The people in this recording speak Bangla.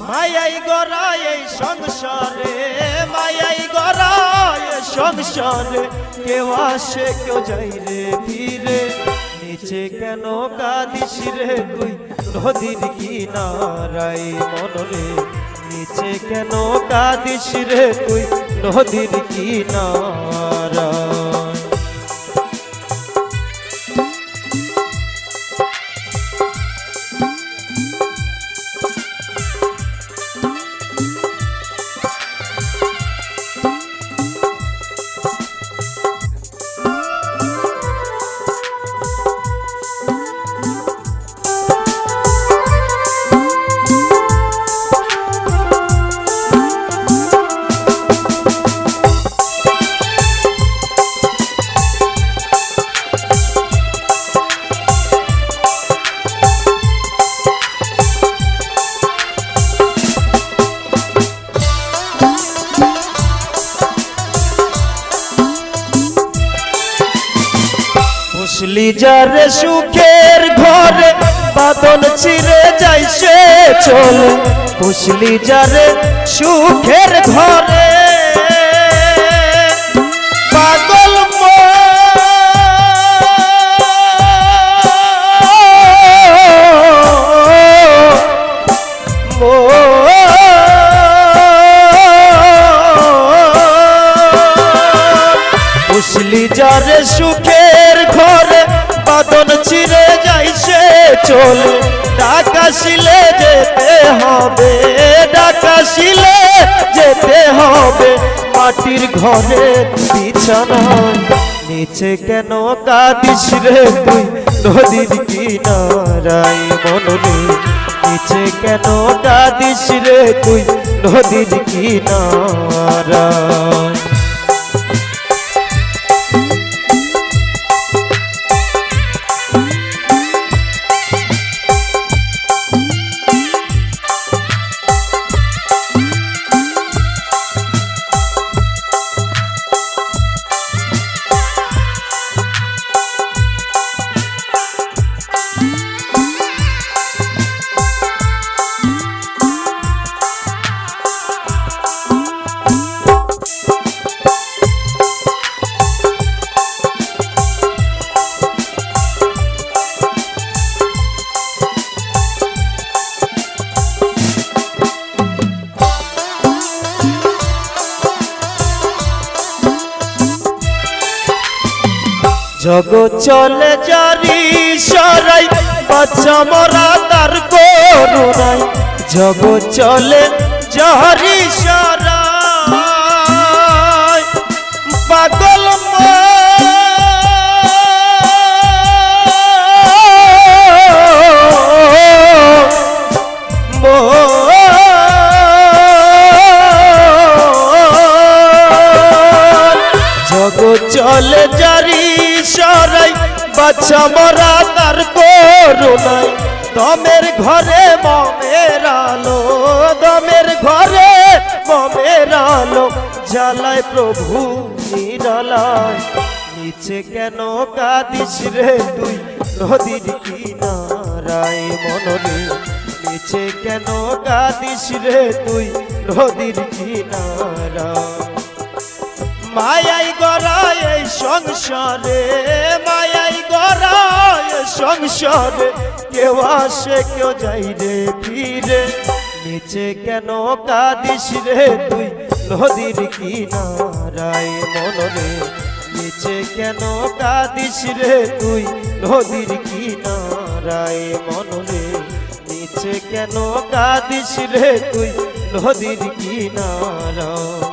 মায়াই গড়ায় এই সংসারে, মায়াই গড়ায় সংসারে, কেউ আসে কেউ যাই রে ফিরে। নিচে কেন কাঁদিস রে তুই নদীর কিনারায় মনরে, নিচে কেন কাঁদিস রে তুই নদীর কিনারায়। পুষলি যারে সুখের ঘরে বাদন চিরে যাই সে চলে, পুষলি যারে সুখের ঘরে পাগল পুষলি যারে সুখের ঘরে বাদন চিরে যাই সে চলে। ডাকাশিলে যেতে হবে, ডাকাশিলে যেতে হবে মাটির ঘরে বিছানা। নিচে কেন কাঁদিস রে তুই নদীর কিনারায় মনরে, নিচে কেন কাঁদিস রে তুই নদীর কিনারায়। জগৎ চলে জারি সরাই বাচ্চা মরা তার করুণায়, জগৎ চলে জারি সরাই পাগল জগৎ চলে জারি সরাই বাচ্চা মরা তার করুণায়। দমের ঘরে মমের আলো, দমের ঘরে মমের আলো জ্বালায় প্রভু নিরালায়। নিচে কেন কাঁদিস রে তুই নদীর কিনারায় মনরে, নিচে কেন কাঁদিস রে তুই নদীর কিনারায়। মায়াই গড়ায় এই সংসারে, মায়াই গড়ায় সংসারে, কেউ আসে কেউ যাই রে ফিরে। নিচে কেন কাঁদিস রে তুই নদীর কিনারায় মনরে, নিচে কেন কাঁদিস রে তুই নদীর কিনারায় মনরে, নিচে কেন কাঁদিস রে তুই নদীর কিনারায়।